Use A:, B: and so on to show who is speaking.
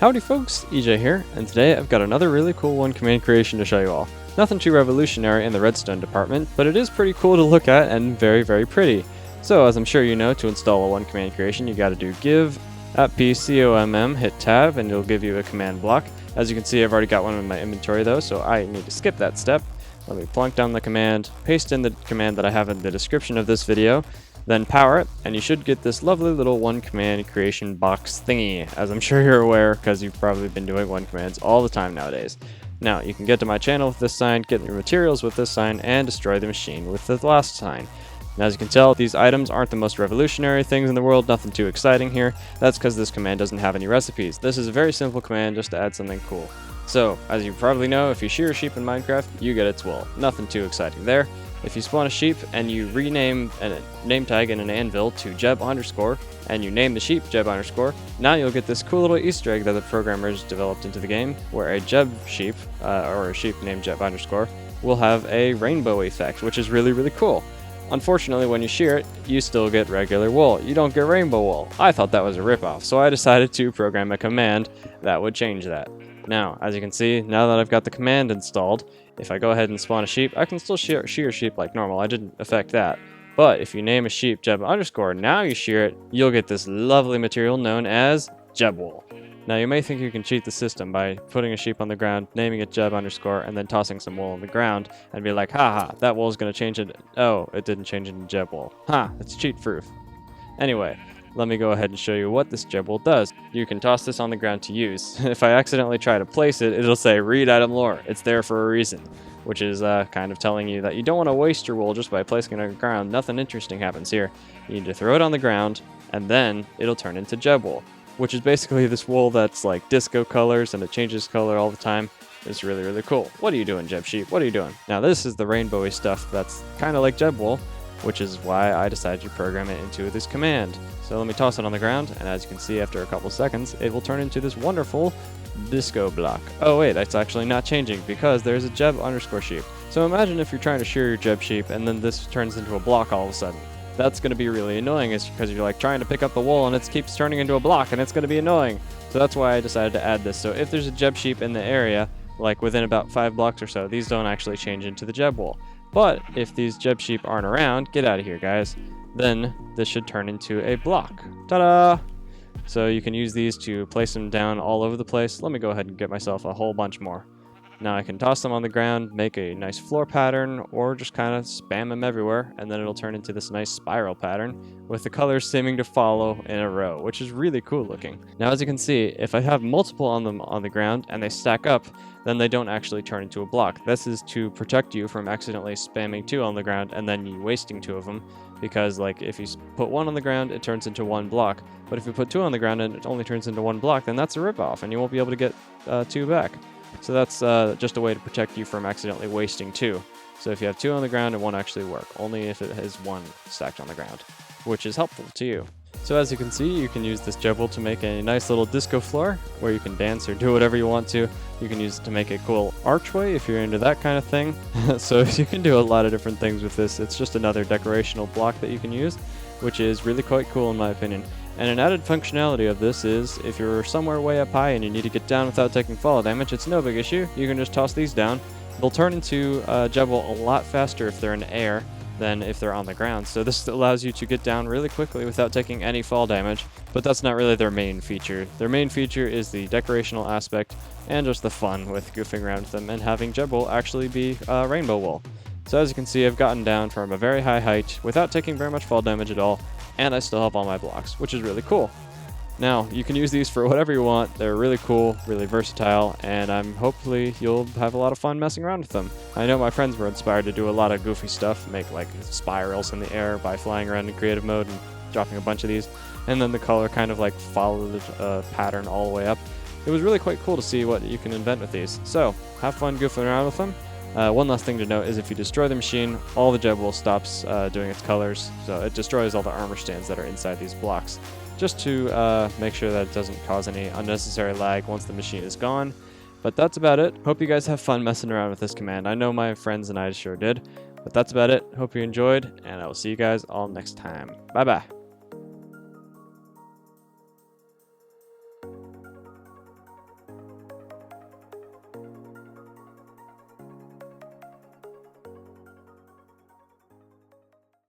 A: Howdy folks, EJ here, and today I've got another really cool one command creation to show you all. Nothing too revolutionary in the redstone department, but it is pretty cool to look at and very, very pretty. So as I'm sure you know, to install a one command creation you gotta do give @pcomm, hit tab, and it'll give you a command block. As you can see, I've already got one in my inventory though, so I need to skip that step. Let me plunk down the command, paste in the command that I have in the description of this video, then power it, and you should get this lovely little one command creation box thingy, as I'm sure you're aware because you've probably been doing one commands all the time nowadays. Now, you can get to my channel with this sign, get your materials with this sign, and destroy the machine with the last sign. And as you can tell, these items aren't the most revolutionary things in the world, nothing too exciting here. That's because this command doesn't have any recipes. This is a very simple command just to add something cool. So, as you probably know, if you shear a sheep in Minecraft, you get its wool. Nothing too exciting there. If you spawn a sheep and you rename a name tag in an anvil to Jeb_, and you name the sheep Jeb_, now you'll get this cool little Easter egg that the programmers developed into the game, where a Jeb sheep, or a sheep named Jeb_, will have a rainbow effect, which is really, really cool. Unfortunately, when you shear it, you still get regular wool. You don't get rainbow wool. I thought that was a ripoff, so I decided to program a command that would change that. Now, as you can see, now that I've got the command installed, if I go ahead and spawn a sheep, I can still shear sheep like normal. I didn't affect that. But if you name a sheep Jeb_, now you shear it, you'll get this lovely material known as JebWool. Now, you may think you can cheat the system by putting a sheep on the ground, naming it Jeb_, and then tossing some wool on the ground, and be like, haha, that wool is going to change it. Oh, it didn't change it into JebWool. Ha, it's cheat-proof. Anyway, let me go ahead and show you what this JebWool does. You can toss this on the ground to use. If I accidentally try to place it, it'll say read item lore. It's there for a reason, which is kind of telling you that you don't want to waste your wool just by placing it on the ground. Nothing interesting happens here. You need to throw it on the ground, and then it'll turn into JebWool, which is basically this wool that's like disco colors and it changes color all the time. It's really, really cool. What are you doing, Jeb Sheep? What are you doing? Now this is the rainbowy stuff that's kind of like JebWool, which is why I decided to program it into this command. So let me toss it on the ground, and as you can see, after a couple seconds, it will turn into this wonderful disco block. Oh wait, that's actually not changing because there's a Jeb_ sheep. So imagine if you're trying to shear your Jeb sheep and then this turns into a block all of a sudden. That's going to be really annoying, is because you're like trying to pick up the wool and it keeps turning into a block, and it's going to be annoying. So that's why I decided to add this. So if there's a Jeb sheep in the area, like within about 5 blocks or so, these don't actually change into the JebWool. But if these Jeb sheep aren't around, get out of here guys, then this should turn into a block. Ta-da! So you can use these to place them down all over the place. Let me go ahead and get myself a whole bunch more. Now I can toss them on the ground, make a nice floor pattern, or just kind of spam them everywhere, and then it'll turn into this nice spiral pattern with the colors seeming to follow in a row, which is really cool looking. Now as you can see, if I have multiple on them on the ground and they stack up, then they don't actually turn into a block. This is to protect you from accidentally spamming 2 on the ground and then you wasting 2 of them, because like if you put 1 on the ground, it turns into 1 block, but if you put 2 on the ground and it only turns into 1 block, then that's a ripoff and you won't be able to get 2 back. So that's just a way to protect you from accidentally wasting 2. So if you have 2 on the ground, it won't actually work, only if it has 1 stacked on the ground, which is helpful to you. So as you can see, you can use this JebWool to make a nice little disco floor where you can dance or do whatever you want to. You can use it to make a cool archway if you're into that kind of thing. So you can do a lot of different things with this. It's just another decorational block that you can use, which is really quite cool in my opinion. And an added functionality of this is, if you're somewhere way up high and you need to get down without taking fall damage, it's no big issue. You can just toss these down. They'll turn into JebWool a lot faster if they're in air than if they're on the ground. So this allows you to get down really quickly without taking any fall damage, but that's not really their main feature. Their main feature is the decorational aspect and just the fun with goofing around with them and having JebWool actually be rainbow wool. So as you can see, I've gotten down from a very high height without taking very much fall damage at all, and I still have all my blocks, which is really cool. Now, you can use these for whatever you want. They're really cool, really versatile, and hopefully you'll have a lot of fun messing around with them. I know my friends were inspired to do a lot of goofy stuff, make like spirals in the air by flying around in creative mode and dropping a bunch of these, and then the color kind of like followed the pattern all the way up. It was really quite cool to see what you can invent with these. So, have fun goofing around with them. One last thing to note is if you destroy the machine, all the JebWool stops doing its colors, so it destroys all the armor stands that are inside these blocks, just to make sure that it doesn't cause any unnecessary lag once the machine is gone. But that's about it. Hope you guys have fun messing around with this command. I know my friends and I sure did. But that's about it. Hope you enjoyed, and I will see you guys all next time. Bye bye.